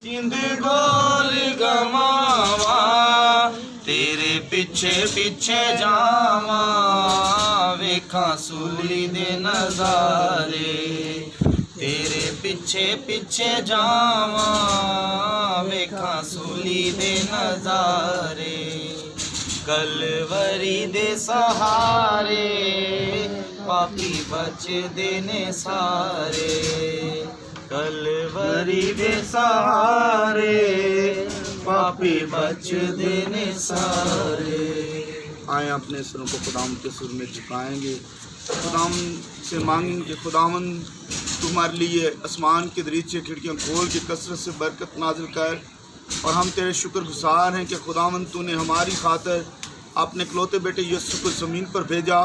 जिंद गोल गमावा तेरे पिछे पिछे जावा वेखा सूली दे नजारे तेरे पिछे पिछे जावा वेखा सूली दे नजारे कलवरी दे सहारे पापी बच देने सारे कलवरी दे सहारे पापी बच देने सारे। आए अपने सरों को खुदाम के सुर में झुकाएंगे, खुदाम से मांगेंगे कि खुदावन तुम्हारे लिए आसमान के दरीचे खिड़कियाँ खोल के कसरत से बरकत नाजिल कर। और हम तेरे शुक्रगुजार हैं कि खुदावन तूने हमारी खातिर अपने इकलौते बेटे यीशु को ज़मीन पर भेजा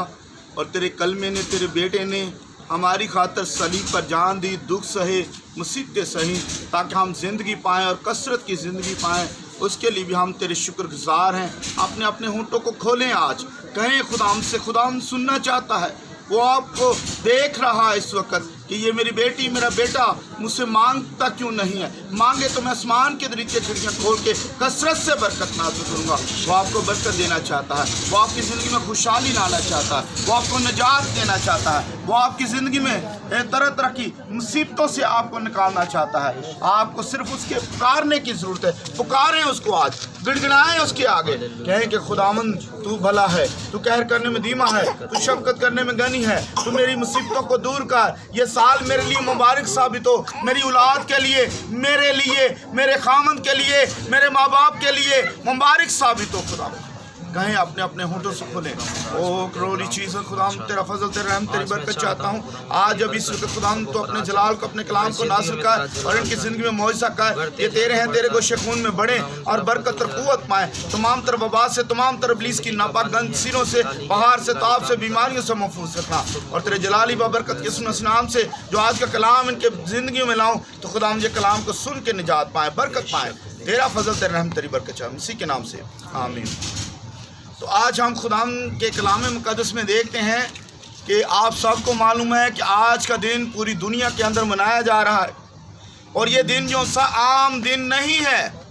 और तेरे कलमे ने तेरे बेटे ने हमारी खातिर सलीब पर जान दी, दुख सहे, मुसीबतें सही, ताकि हम ज़िंदगी पाएँ और कसरत की ज़िंदगी पाएँ। उसके लिए भी हम तेरे शुक्रगुजार हैं। अपने अपने होंठों को खोलें, आज कहें खुदाम से। खुदाम सुनना चाहता है, वो आपको देख रहा है इस वक्त कि ये मेरी बेटी मेरा बेटा मुझसे मांगता क्यों नहीं है। मांगे तो मैं आसमान के दरीचे खिड़कियाँ खोल के कसरत से बरकत नाज़िल करूँगा। वो आपको बरकत देना चाहता है, वो आपकी ज़िंदगी में खुशहाली लाना चाहता है, वो आपको निजात देना चाहता है, वो आपकी ज़िंदगी में तरह तरह की मुसीबतों से आपको निकालना चाहता है। आपको सिर्फ उसके पुकारने की ज़रूरत है। पुकारें उसको, आज गिड़गिड़ाएं उसके आगे, कहें कि खुदावन तू भला है, तू कहर करने में धीमा है, तू शफ़क़त करने में गनी है, तू मेरी मुसीबतों को दूर कर। ये साल मेरे लिए मुबारक साबित हो, मेरी औलाद के लिए, मेरे खामन के लिए, मेरे माँ बाप के लिए मुबारक साबित हो। खुदा कहें, अपने अपने होंठों से खोलें। ओ करोड़ी चीज़ है खुदाम, तेरा फजल तेरा रहम तेरी बरकत चाहता हूँ। आज अब इस वक्त खुदाम तो अपने जलाल को, अपने कलाम को नाज़िल कर और इनकी ज़िंदगी में मौजज़ा कर। ये तेरे हैं, तेरे को शकून में बढ़े और बरकत और क़ुव्वत पाएँ। तमाम तरफ वबा से, तमाम तरफ इब्लीस की नापाक गंदसिरों से, बाहर से, ताप से, बीमारियों से महफूज रखना। और तेरे जलाली बरकत के नाम से जो आज का कलाम इनके ज़िंदगी में लाऊँ, तो खुदाम ये कलाम को सुन के निजात पाएँ, बरकत पाएँ। तेरा फजल तेरा रहम तेरी बरकत चाहे, इसी के नाम से आमीन। तो आज हम खुदाम के कलाम मुक़द्दस में देखते हैं कि आप सबको मालूम है कि आज का दिन पूरी दुनिया के अंदर मनाया जा रहा है। और ये दिन जो सा आम दिन नहीं है,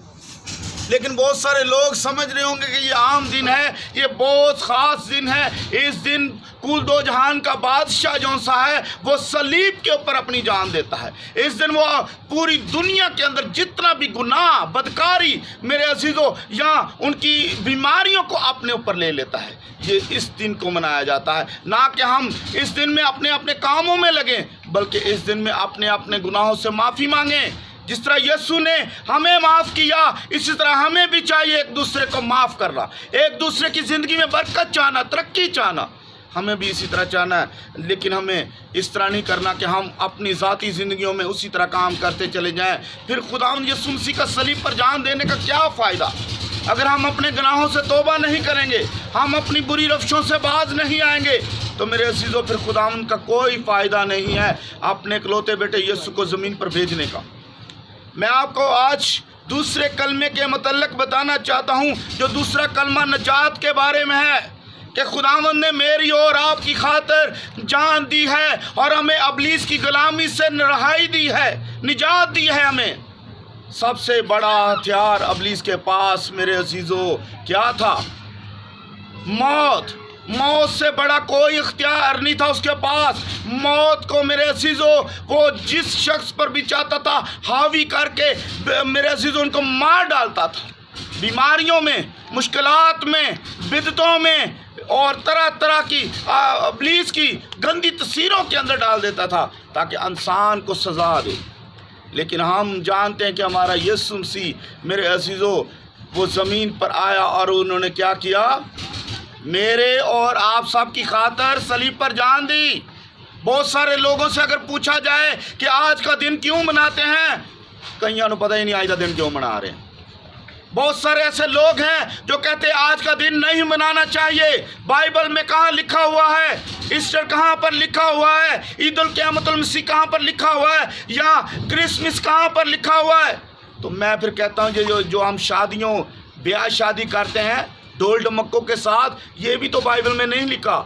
लेकिन बहुत सारे लोग समझ रहे होंगे कि ये आम दिन है, ये बहुत ख़ास दिन है। इस दिन कुल दो जहान का बादशाह जो सा है वो सलीब के ऊपर अपनी जान देता है। इस दिन वो पूरी दुनिया के अंदर जितना भी गुनाह, बदकारी मेरे अजीज़ों, या उनकी बीमारियों को अपने ऊपर ले लेता है। ये इस दिन को मनाया जाता है, ना कि हम इस दिन में अपने अपने कामों में लगें, बल्कि इस दिन में अपने अपने गुनाहों से माफ़ी मांगें। जिस तरह यीशु ने हमें माफ़ किया, इसी तरह हमें भी चाहिए एक दूसरे को माफ़ करना, एक दूसरे की ज़िंदगी में बरकत चाहना, तरक्की चाहना। हमें भी इसी तरह चाहना है, लेकिन हमें इस तरह नहीं करना कि हम अपनी ज़ाती ज़िंदगियों में उसी तरह काम करते चले जाएं। फिर खुदावंद यीशु मसीह का सलीब पर जान देने का क्या फ़ायदा अगर हम अपने गुनाहों से तौबा नहीं करेंगे, हम अपनी बुरी रफ्शों से बाज नहीं आएंगे। तो मेरे अजीज़ों, फिर खुदावंद का कोई फ़ायदा नहीं है अपने इकलौते बेटे यीशु को ज़मीन पर भेजने का। मैं आपको आज दूसरे कलमे के मतलब बताना चाहता हूँ, जो दूसरा कलमा नजात के बारे में है कि खुदावंद ने मेरी और आपकी खातिर जान दी है और हमें इब्लीस की गुलामी से रहाई दी है, निजात दी है हमें। सबसे बड़ा हथियार इब्लीस के पास मेरे अजीज़ों क्या था? मौत। मौत से बड़ा कोई इख्तियार नहीं था उसके पास। मौत को मेरे अजीज़ों वो जिस शख्स पर भी चाहता था हावी करके मेरे अजीज़ों उनको मार डालता था। बीमारियों में, मुश्किलात में, बिदतों में और तरह तरह की इब्लीस की गंदी तस्वीरों के अंदर डाल देता था ताकि इंसान को सज़ा दे। लेकिन हम जानते हैं कि हमारा यीशु मसीह मेरे अजीज़ों वो ज़मीन पर आया और उन्होंने क्या किया? मेरे और आप सब की खातिर सलीब पर जान दी। बहुत सारे लोगों से अगर पूछा जाए कि आज का दिन क्यों मनाते हैं, कईयों को पता ही नहीं आज का दिन क्यों मना रहे हैं। बहुत सारे ऐसे लोग हैं जो कहते हैं आज का दिन नहीं मनाना चाहिए। बाइबल में कहाँ लिखा हुआ है? ईस्टर कहाँ पर लिखा हुआ है? ईद उल क़यामतुल मसीह कहाँ पर लिखा हुआ है? या क्रिसमस कहाँ पर लिखा हुआ है? तो मैं फिर कहता हूँ जो हम शादियों, ब्याह शादी करते हैं ढोल ढमक्कों के साथ, ये भी तो बाइबल में नहीं लिखा।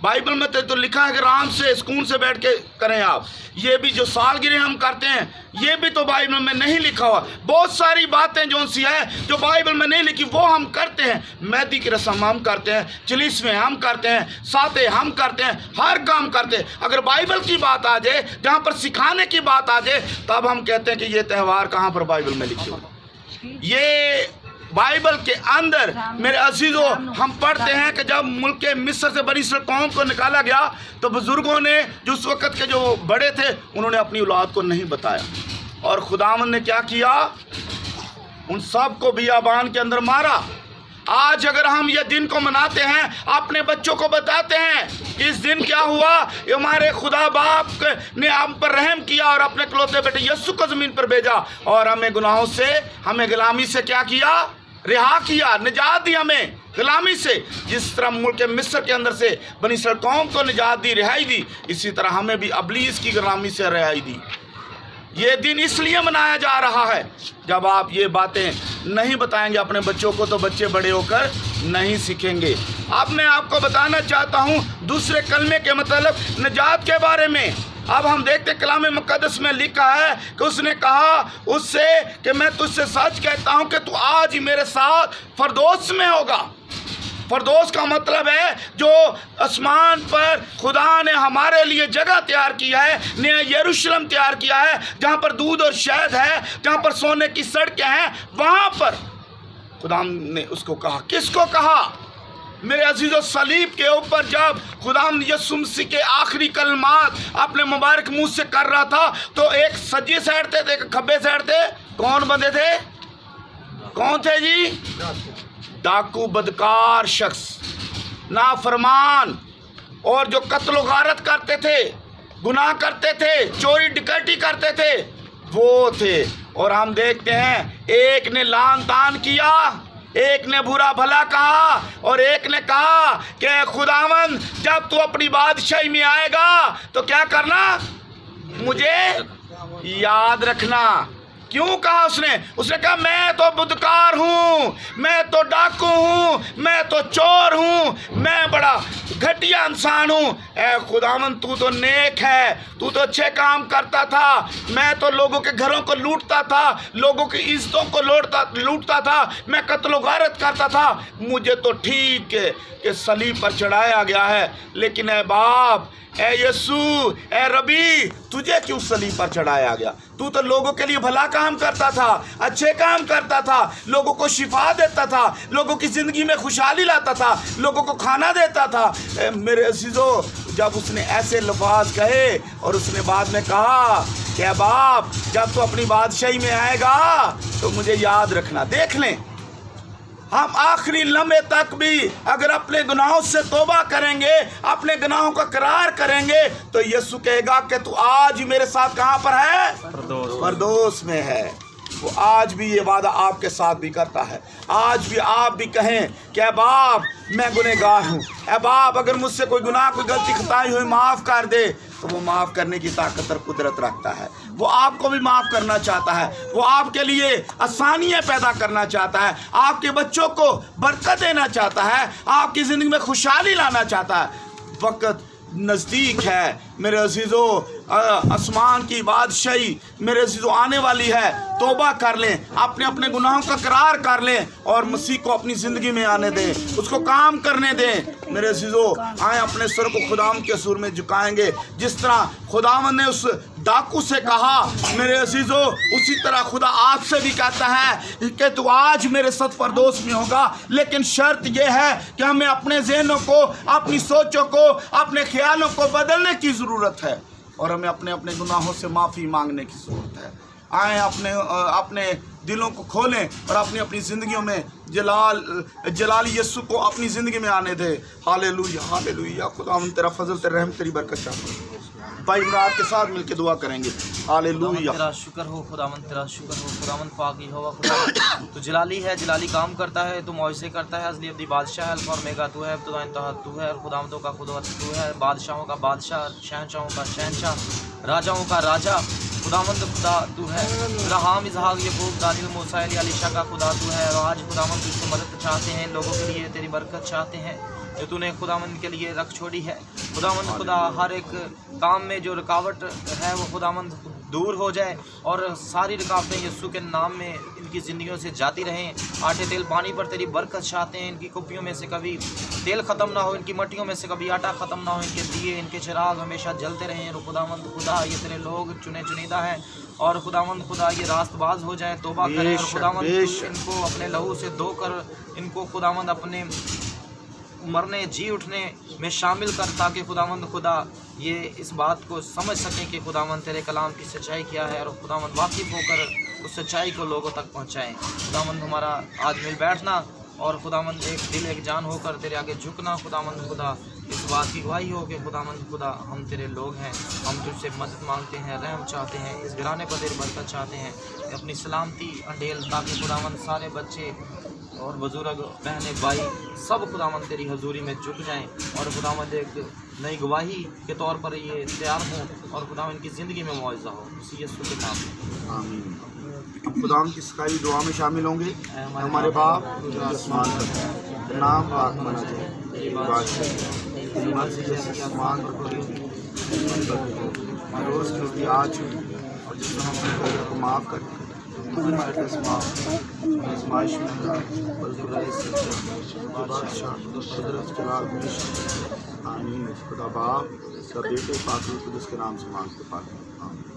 बाइबल में तो लिखा है कि आराम से सुकून से बैठ के करें आप। ये भी जो सालगिरह हम करते हैं ये भी तो बाइबल में नहीं लिखा हुआ। बहुत सारी बातें जो सी है जो बाइबल में नहीं लिखी वो हम करते हैं। मेहंदी की रस्म हम करते हैं, चिलिस्में हम करते हैं, साते हम करते हैं, हर काम करते हैं। अगर बाइबल की बात आ जाए, जहाँ पर सिखाने की बात आ जाए, तब हम कहते हैं कि ये त्यौहार कहाँ पर बाइबल में लिखे हुए। ये बाइबल के अंदर मेरे अजीजों हम पढ़ते हैं कि जब मुल्क के मिस्र से बनी इसराइल कौम को निकाला गया तो बुजुर्गों ने जो उस वक़्त के जो बड़े थे उन्होंने अपनी औलाद को नहीं बताया और खुदावंद ने क्या किया, उन सब को बियाबान के अंदर मारा। आज अगर हम ये दिन को मनाते हैं, अपने बच्चों को बताते हैं कि इस दिन क्या हुआ, ये हमारे खुदा बाप ने हम पर रहम किया और अपने इकलौते बेटे यीशु को ज़मीन पर भेजा और हमें गुनाहों से, हमें गुलामी से क्या किया, रिहा किया, निजात दी हमें गुलामी से। जिस तरह मुल्क मिस्र के अंदर से बनी इसराइल कौम को निजात दी, रिहाई दी, इसी तरह हमें भी इब्लीस की गुलामी से रिहाई दी। ये दिन इसलिए मनाया जा रहा है। जब आप ये बातें नहीं बताएंगे अपने बच्चों को तो बच्चे बड़े होकर नहीं सीखेंगे। अब मैं आपको बताना चाहता हूँ दूसरे कलमे के मतलब निजात के बारे में। अब हम देखते कलाम मुक़द्दस में लिखा है कि उसने कहा उससे कि मैं तुझसे सच कहता हूँ कि तू आज ही मेरे साथ फरदौस में होगा। फरदौस का मतलब है जो आसमान पर खुदा ने हमारे लिए जगह तैयार किया है, नया यरूशलेम तैयार किया है, जहाँ पर दूध और शहद है, जहाँ पर सोने की सड़कें हैं, वहाँ पर खुदा ने उसको कहा। किसको कहा मेरे अजीज़ों? सलीब के ऊपर जब खुदा यीशु मसीह के आखिरी कलमात अपने मुबारक मुंह से कर रहा था तो एक सज्जी साइड थे, एक खब्बे साइड थे। कौन बंदे थे? कौन थे जी? डाकू, बदकार शख्स, नाफरमान और जो कत्ल गारत करते थे, गुनाह करते थे, चोरी डकैती करते थे, वो थे। और हम देखते हैं एक ने लान तान किया, एक ने बुरा भला कहा और एक ने कहा कि खुदावन जब तू अपनी बादशाही में आएगा तो क्या करना, मुझे याद रखना। क्यों कहा उसने? उसने कहा मैं तो बुदकार हूँ, मैं तो डाकू हूँ, मैं तो चोर हूँ, मैं बड़ा घटिया इंसान हूँ। ए खुदावन तू तो नेक है, तू तो अच्छे काम करता था, मैं तो लोगों के घरों को लूटता था, लोगों की इज्जतों को लूटता था, मैं कत्ल गारत करता था। मुझे तो ठीक है कि सलीब पर चढ़ाया गया है, लेकिन ए बाप, ए यीशु, ए रबी, तुझे क्यों सलीब पर चढ़ाया गया? तू तो लोगों के लिए भला काम करता था, अच्छे काम करता था, लोगों को शिफा देता था, लोगों की ज़िंदगी में खुशहाली लाता था, लोगों को खाना देता था। मेरे अजीज़ों जब उसने ऐसे लफ्ज़ कहे और उसने बाद में कहा कि बाप जब तू अपनी बादशाही में आएगा तो मुझे याद रखना। देख लें, हम आखिरी लम्हे तक भी अगर अपने गुनाहों से तौबा करेंगे, अपने गुनाहों का करार करेंगे तो यीशु कहेगा कि तू आज मेरे साथ कहाँ पर है? फरदौस में है। वो आज भी ये वादा आपके साथ भी करता है। आज भी आप भी कहें कि ऐ बाप मैं गुनहगार हूँ, ऐ बाप अगर मुझसे कोई गुनाह कोई गलती खताई हुई माफ़ कर दे, तो वो माफ़ करने की ताकत और कुदरत रखता है। वो आपको भी माफ़ करना चाहता है, वो आपके लिए आसानियाँ पैदा करना चाहता है, आपके बच्चों को बरकत देना चाहता है, आपकी ज़िंदगी में खुशहाली लाना चाहता है। वक्त नज़दीक है मेरे अजीज़ों, आसमान की बादशाही मेरे अजीज़ों आने वाली है। तौबा कर लें, अपने अपने गुनाहों का करार कर लें और मसीह को अपनी ज़िंदगी में आने दें, उसको काम करने दें। मेरे अजीज़ों आए अपने सर को खुदाम के सुर में झुकाएंगे। जिस तरह खुदावन ने उस डाकू से कहा मेरे अजीज़ों, उसी तरह खुदा आपसे भी कहता है कि तू आज मेरे साथ फरदौस में होगा, लेकिन शर्त यह है कि हमें अपने ज़हनों को, अपनी सोचों को, अपने ख्यालों को बदलने की ज़रूरत है और हमें अपने अपने गुनाहों से माफ़ी मांगने की ज़रूरत है। आए अपने दिलों को खोलें और अपनी अपनी ज़िंदगियों में जलाल यीशु को अपनी ज़िंदगी में आने दे। Hallelujah, hallelujah. खुदावंद तेरा फजल, तेरा रहम, तेरी बरकत चाहते भाई इमरान के साथ मिलकर दुआ करेंगे। हालेलुया। तेरा शुक्र हो खुदावंद, तेरा शुक्र हो खुदावंद, पाक यहोवा खुदा। तू जलाली है, जलाली काम करता है, तू मौज़े करता है, अज़ली अब्दी बादशाह है, अल्फ़ा और ओमेगा तू है, इब्तिदा इंतहा तू है और खुदावंदों का खुदा तू है, बादशाहों का बादशाह, शहंशाहों का शहंशाह, राजाओं का राजा। खुदावंद खुदा तू है, इब्राहिम, इसहाक, याकूब, दानियल, मूसा, एलिशा का खुदा तू है। और आज खुदावंद तुझसे मदद चाहते हैं, लोगों के लिए तेरी बरकत चाहते हैं। जो तूने खुदावंद के लिए रख छोड़ी है। खुदावंद खुदा हर एक काम में जो रुकावट है वो खुदावंद दूर हो जाए और सारी रुकावटें यीशु के नाम में इनकी ज़िंदगियों से जाती रहें। आटे तेल पानी पर तेरी बरकत चाहते हैं। इनकी कुप्पियों में से कभी तेल ख़त्म ना हो, इनकी मट्टियों में से कभी आटा ख़त्म ना हो, इनके दिए इनके चिराग हमेशा जलते रहें। और खुदावंद खुदा ये तेरे लोग चुनिंदा है और खुदावंद खुदा ये रास्तबाज हो जाए, तौबा करें और खुदावंद तू इनको अपने लहू से धोकर इनको खुदावंद अपने मरने जी उठने में शामिल कर, ताकि खुदावंद खुदा ये इस बात को समझ सकें कि खुदावंद तेरे कलाम की सच्चाई क्या है और खुदावंद वाकिफ़ होकर उस सच्चाई को लोगों तक पहुंचाएं। खुदावंद हमारा आज मिल बैठना और खुदावंद एक दिल एक जान होकर तेरे आगे झुकना, खुदावंद खुदा इस बात की गवाही हो कि खुदावंद खुदा हम तेरे लोग हैं, हम तुझसे मदद मांगते हैं, रहम चाहते हैं, इस घराने पर तेरी बरकत चाहते हैं, अपनी सलामती अंडेल, ताकि खुदावंद सारे बच्चे और बुजुर्ग बहनें भाई सब खुदावंद तेरी हजूरी में झुक जाएं और खुदावंद एक नई गवाही के तौर पर ये तैयार हों और खुदावंद की ज़िंदगी में मुआवजा हो, इसी यीशु के नाम में आमीन। हम खुदाम की सिखाई दुआ में शामिल होंगे। हमारे बाप जो आसमान पर है, तेरा नाम पाक माना जाए, तेरी बादशाही तेरी मर्जी जैसे आसमान पर हो हमारे रोज़ की रोटी आज और जिसमें हम अपने कर्ज़ों को माफ़ करते हमारे कर्ज़ माफ़ आजमाइश में बल्कि बुराई से बादशाह कुदरत जलाल हमेशा। आमीन। खुदा बाप का बेटे पाक रूह कुदस के नाम से मांगते पाते हैं। आमीन।